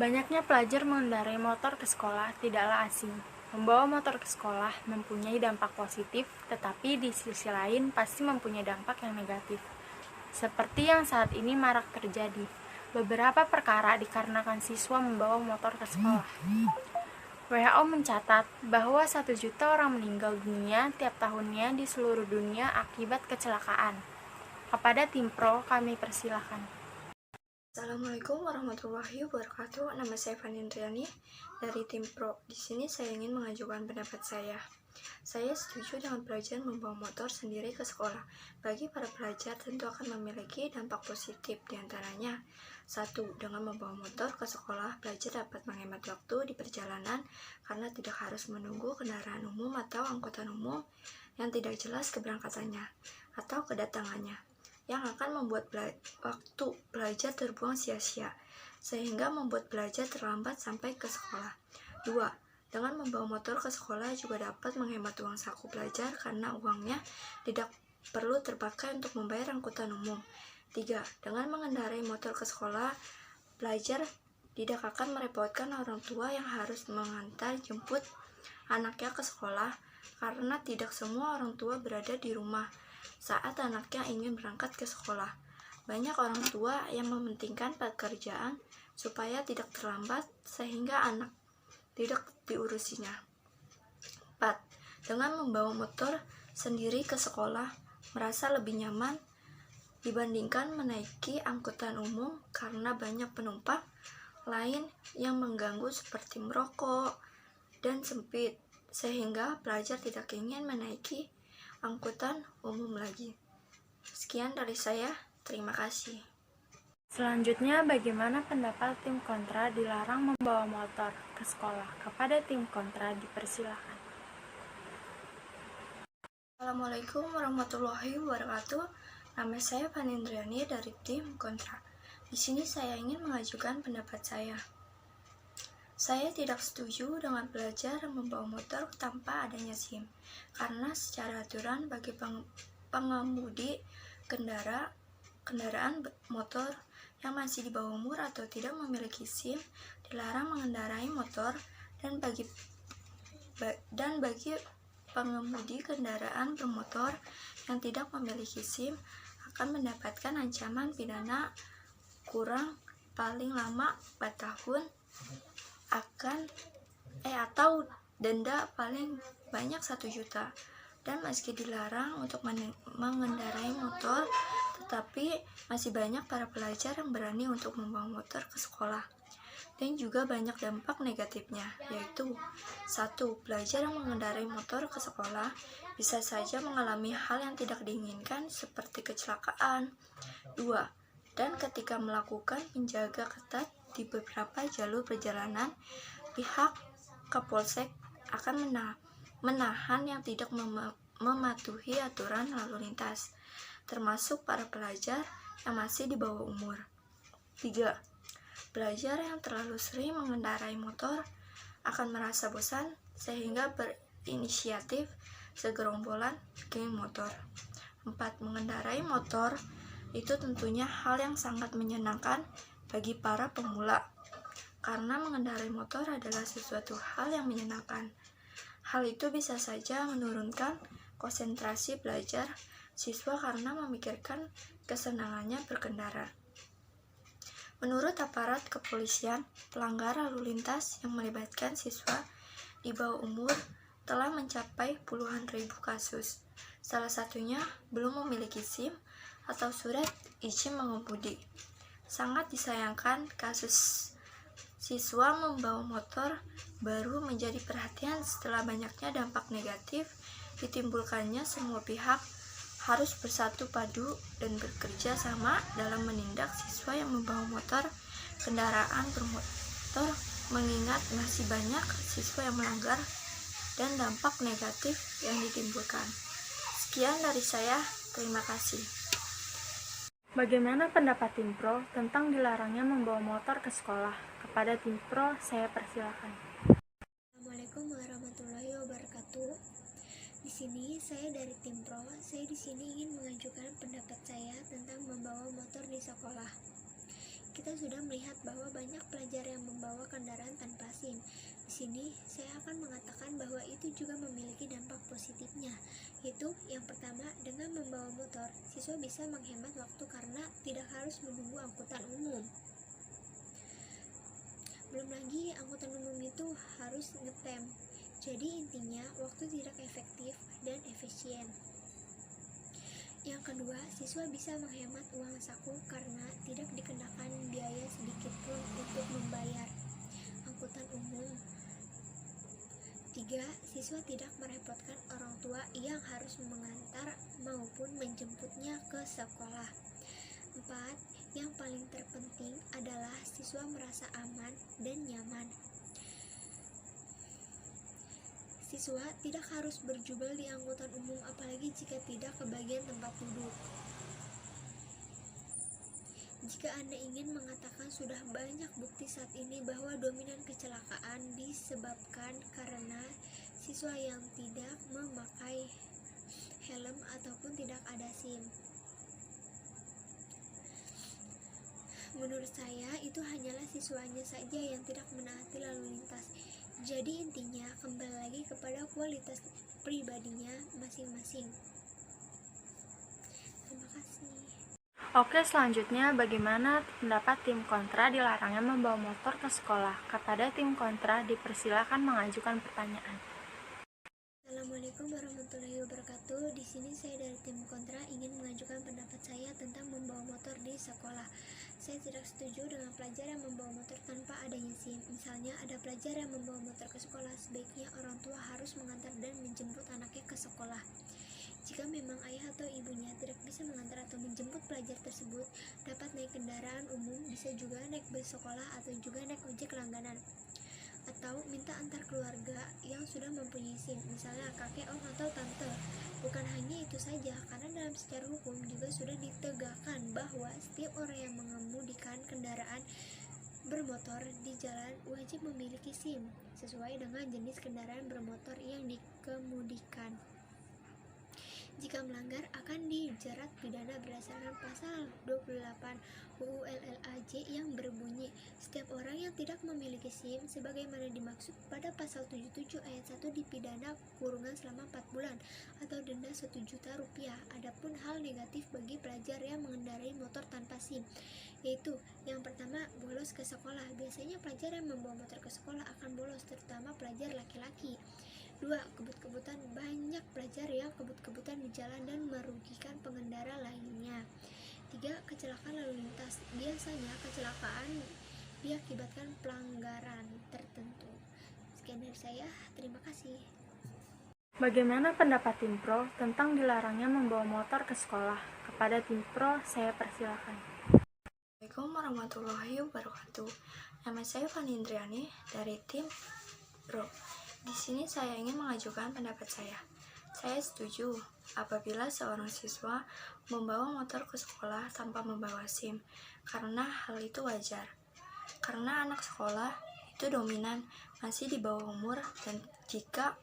Banyaknya pelajar mengendarai motor ke sekolah tidaklah asing. Membawa motor ke sekolah mempunyai dampak positif, tetapi di sisi lain pasti mempunyai dampak yang negatif. Seperti yang saat ini marak terjadi, beberapa perkara dikarenakan siswa membawa motor ke sekolah. WHO mencatat bahwa 1 juta orang meninggal dunia tiap tahunnya di seluruh dunia akibat kecelakaan. Kepada tim pro, kami persilahkan. Assalamualaikum warahmatullahi wabarakatuh. Nama saya Fani Indriani dari tim Pro. Di sini saya ingin mengajukan pendapat saya. Saya setuju dengan pelajar membawa motor sendiri ke sekolah. Bagi para pelajar tentu akan memiliki dampak positif, diantaranya 1. Dengan membawa motor ke sekolah, pelajar dapat menghemat waktu di perjalanan karena tidak harus menunggu kendaraan umum atau angkutan umum yang tidak jelas keberangkatannya atau kedatangannya, yang akan membuat waktu pelajar terbuang sia-sia, sehingga membuat pelajar terlambat sampai ke sekolah. 2. Dengan membawa motor ke sekolah juga dapat menghemat uang saku pelajar karena uangnya tidak perlu terpakai untuk membayar angkutan umum. 3. Dengan mengendarai motor ke sekolah, pelajar tidak akan merepotkan orang tua yang harus mengantar jemput anaknya ke sekolah karena tidak semua orang tua berada di rumah saat anaknya ingin berangkat ke sekolah. Banyak orang tua yang mementingkan pekerjaan supaya tidak terlambat sehingga anak tidak diurusinya. 4. Dengan membawa motor sendiri ke sekolah, merasa lebih nyaman dibandingkan menaiki angkutan umum karena banyak penumpang lain yang mengganggu seperti merokok dan sempit, sehingga pelajar tidak ingin menaiki angkutan umum lagi. Sekian dari saya, terima kasih. Selanjutnya, bagaimana pendapat tim kontra dilarang membawa motor ke sekolah? Kepada tim kontra dipersilakan. Assalamualaikum warahmatullahi wabarakatuh. Nama saya Fani Indriani dari tim kontra. Di sini saya ingin mengajukan pendapat saya. Saya tidak setuju dengan pelajar yang membawa motor tanpa adanya SIM, karena secara aturan bagi pengemudi kendaraan motor yang masih di bawah umur atau tidak memiliki SIM dilarang mengendarai motor, dan bagi pengemudi kendaraan bermotor yang tidak memiliki SIM akan mendapatkan ancaman pidana kurang paling lama 4 tahun atau denda paling banyak 1 juta. Dan meski dilarang untuk mengendarai motor, tetapi masih banyak para pelajar yang berani untuk membawa motor ke sekolah. Dan juga banyak dampak negatifnya, yaitu 1. Pelajar yang mengendarai motor ke sekolah bisa saja mengalami hal yang tidak diinginkan seperti kecelakaan. 2. Dan ketika melakukan penjaga ketat di beberapa jalur perjalanan, pihak Kapolsek akan menahan yang tidak mematuhi aturan lalu lintas, termasuk para pelajar yang masih di bawah umur. 3. Pelajar yang terlalu sering mengendarai motor akan merasa bosan sehingga berinisiatif segerombolan geng motor. 4. Mengendarai motor itu tentunya hal yang sangat menyenangkan bagi para pemula, karena mengendarai motor adalah sesuatu hal yang menyenangkan. Hal itu bisa saja menurunkan konsentrasi belajar siswa karena memikirkan kesenangannya berkendara. Menurut aparat kepolisian, pelanggar lalu lintas yang melibatkan siswa di bawah umur telah mencapai puluhan ribu kasus. Salah satunya belum memiliki SIM atau surat izin mengemudi. Sangat disayangkan kasus siswa membawa motor baru menjadi perhatian setelah banyaknya dampak negatif ditimbulkannya. Semua pihak harus bersatu padu dan bekerja sama dalam menindak siswa yang membawa kendaraan bermotor, mengingat masih banyak siswa yang melanggar dan dampak negatif yang ditimbulkan. Sekian dari saya, terima kasih. Bagaimana pendapat tim pro tentang dilarangnya membawa motor ke sekolah? Kepada tim pro, saya persilakan. Assalamualaikum warahmatullahi wabarakatuh. Di sini saya dari tim pro. Saya di sini ingin mengajukan pendapat saya tentang membawa motor di sekolah. Kita sudah melihat bahwa banyak pelajar yang membawa membawa kendaraan tanpa SIM. Di sini saya akan mengatakan bahwa itu juga memiliki dampak positifnya, yaitu yang pertama, dengan membawa motor, siswa bisa menghemat waktu karena tidak harus menunggu angkutan umum. Belum lagi angkutan umum itu harus ngetem. Jadi intinya waktu tidak efektif dan efisien. Yang kedua, siswa bisa menghemat uang saku karena tidak dikenakan biaya sedikit pun untuk membayar angkutan umum. 3. Siswa tidak merepotkan orang tua yang harus mengantar maupun menjemputnya ke sekolah. 4. Yang paling terpenting adalah siswa merasa aman dan nyaman. Siswa tidak harus berjubel di angkutan umum apalagi jika tidak kebagian tempat duduk. Jika Anda ingin mengatakan sudah banyak bukti saat ini bahwa dominan kecelakaan disebabkan karena siswa yang tidak memakai helm ataupun tidak ada SIM. Menurut saya itu hanyalah siswanya saja yang tidak menaati lalu lintas. Jadi intinya kembali lagi kepada kualitas pribadinya masing-masing. Terima kasih. Oke, selanjutnya bagaimana pendapat tim kontra dilarangnya membawa motor ke sekolah? Kepada tim kontra dipersilakan mengajukan pertanyaan. Assalamualaikum warahmatullahi wabarakatuh. Di sini saya dari tim kontra ingin mengajukan pendapat saya tentang membawa motor di sekolah. Saya tidak setuju dengan pelajar yang membawa motor tanpa adanya SIM. Misalnya ada pelajar yang membawa motor ke sekolah, sebaiknya orang tua harus mengantar dan menjemput anaknya ke sekolah. Jika memang ayah atau ibunya tidak bisa mengantar atau menjemput pelajar tersebut, dapat naik kendaraan umum, bisa juga naik bus sekolah atau juga naik ojek langganan. Atau minta antar keluarga yang sudah mempunyai SIM, misalnya kakek, om, atau tante. Bukan hanya itu saja, karena dalam secara hukum juga sudah ditegakkan bahwa setiap orang yang mengemudikan kendaraan bermotor di jalan wajib memiliki SIM sesuai dengan jenis kendaraan bermotor yang dikemudikan. Jika melanggar akan dijerat pidana berdasarkan pasal 28 UU LLAJ yang berbunyi setiap orang yang tidak memiliki SIM sebagaimana dimaksud pada pasal 77 ayat 1 dipidana kurungan selama 4 bulan atau denda 1 juta rupiah. Adapun hal negatif bagi pelajar yang mengendarai motor tanpa SIM, yaitu yang pertama, bolos ke sekolah. Biasanya pelajar yang membawa motor ke sekolah akan bolos, terutama pelajar laki-laki. 2. Kebut-kebutan. Banyak pelajar yang kebut-kebutan di jalan dan merugikan pengendara lainnya. 3. Kecelakaan lalu lintas. Biasanya kecelakaan diakibatkan pelanggaran tertentu. Sekian dari saya, terima kasih. Bagaimana pendapat tim pro tentang dilarangnya membawa motor ke sekolah? Kepada tim pro saya persilakan. Assalamualaikum warahmatullahi wabarakatuh. Nama saya Fani Indriani dari tim pro. Di sini saya ingin mengajukan pendapat saya. Saya setuju apabila seorang siswa membawa motor ke sekolah tanpa membawa SIM, karena hal itu wajar. Karena anak sekolah itu dominan masih di bawah umur, dan jika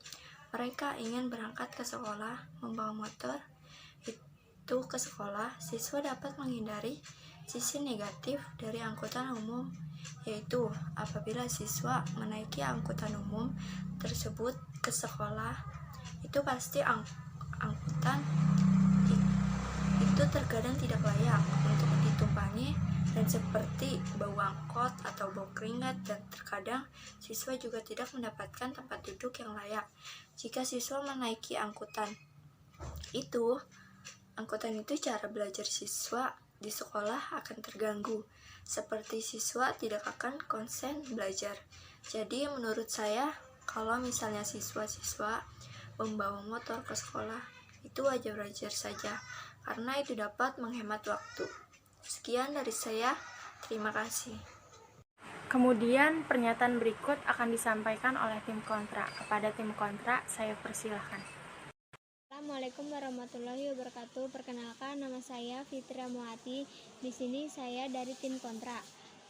mereka ingin berangkat ke sekolah membawa motor itu ke sekolah, siswa dapat menghindari sisi negatif dari angkutan umum, yaitu apabila siswa menaiki angkutan umum tersebut ke sekolah, itu pasti angkutan itu terkadang tidak layak untuk ditumpangi dan seperti bau angkot atau bau keringat, dan terkadang siswa juga tidak mendapatkan tempat duduk yang layak. Jika siswa menaiki angkutan itu cara belajar siswa di sekolah akan terganggu, seperti siswa tidak akan konsen belajar. Jadi menurut saya, kalau misalnya siswa-siswa membawa motor ke sekolah, itu wajar-wajar saja, karena itu dapat menghemat waktu. Sekian dari saya, terima kasih. Kemudian pernyataan berikut akan disampaikan oleh tim kontra. Kepada tim kontra saya persilakan. Assalamualaikum warahmatullahi wabarakatuh. Perkenalkan, nama saya Fitria Muati. Di sini saya dari tim kontra.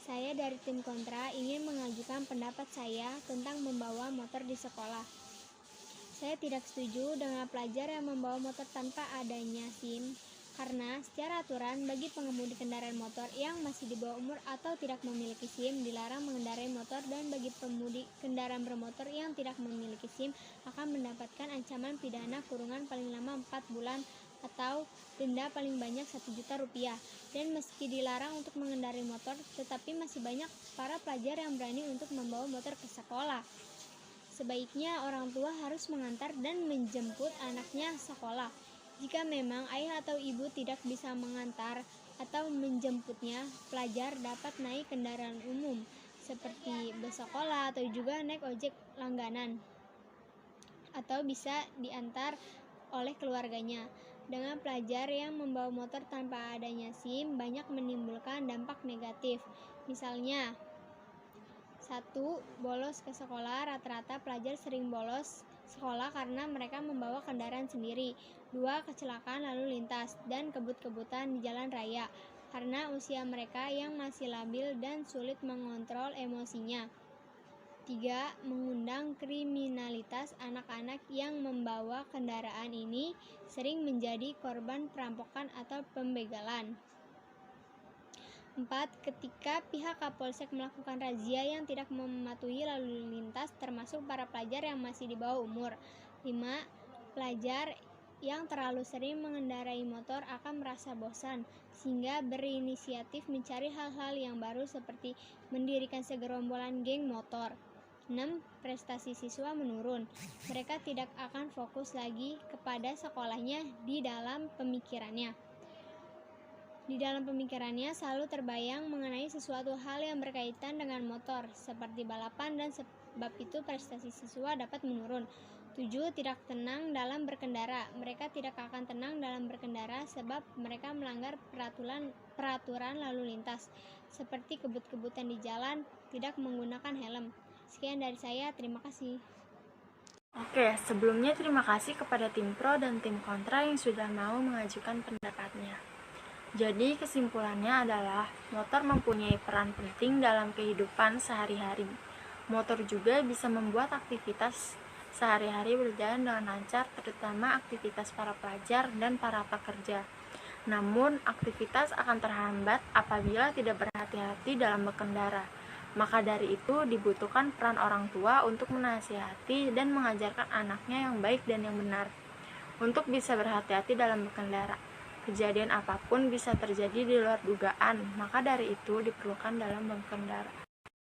Saya dari tim kontra ingin mengajukan pendapat saya tentang membawa motor di sekolah. Saya tidak setuju dengan pelajar yang membawa motor tanpa adanya SIM, Karena secara aturan bagi pengemudi kendaraan motor yang masih di bawah umur atau tidak memiliki SIM dilarang mengendarai motor, dan bagi pengemudi kendaraan bermotor yang tidak memiliki SIM akan mendapatkan ancaman pidana kurungan paling lama 4 bulan atau denda paling banyak Rp1.000.000. Dan meski dilarang untuk mengendarai motor, tetapi masih banyak para pelajar yang berani untuk membawa motor ke sekolah. Sebaiknya orang tua harus mengantar dan menjemput anaknya sekolah. Jika memang ayah atau ibu tidak bisa mengantar atau menjemputnya, pelajar dapat naik kendaraan umum seperti bus sekolah atau juga naik ojek langganan, atau bisa diantar oleh keluarganya. Dengan pelajar yang membawa motor tanpa adanya SIM banyak menimbulkan dampak negatif. Misalnya, 1. Bolos ke sekolah. Rata-rata pelajar sering bolos sekolah karena mereka membawa kendaraan sendiri. 2. Kecelakaan lalu lintas dan kebut-kebutan di jalan raya karena usia mereka yang masih labil dan sulit mengontrol emosinya. 3. Mengundang kriminalitas. Anak-anak yang membawa kendaraan ini sering menjadi korban perampokan atau pembegalan. 4. Ketika pihak Kapolsek melakukan razia yang tidak mematuhi lalu lintas, termasuk para pelajar yang masih di bawah umur. 5. Pelajar yang terlalu sering mengendarai motor akan merasa bosan, sehingga berinisiatif mencari hal-hal yang baru seperti mendirikan segerombolan geng motor. 6. Prestasi siswa menurun. Mereka tidak akan fokus lagi kepada sekolahnya. Di dalam pemikirannya selalu terbayang mengenai sesuatu hal yang berkaitan dengan motor, seperti balapan, dan sebab itu prestasi siswa dapat menurun. 7. Tidak tenang dalam berkendara. Mereka tidak akan tenang dalam berkendara sebab mereka melanggar peraturan lalu lintas, seperti kebut-kebutan di jalan, tidak menggunakan helm. Sekian dari saya, terima kasih. Oke, sebelumnya terima kasih kepada tim pro dan tim kontra yang sudah mau mengajukan pendapatnya. Jadi kesimpulannya adalah motor mempunyai peran penting dalam kehidupan sehari-hari. Motor juga bisa membuat aktivitas sehari-hari berjalan dengan lancar, terutama aktivitas para pelajar dan para pekerja. Namun, aktivitas akan terhambat apabila tidak berhati-hati dalam berkendara. Maka dari itu dibutuhkan peran orang tua untuk menasihati dan mengajarkan anaknya yang baik dan yang benar untuk bisa berhati-hati dalam berkendara. Kejadian apapun bisa terjadi di luar dugaan, maka dari itu diperlukan dalam berkendara.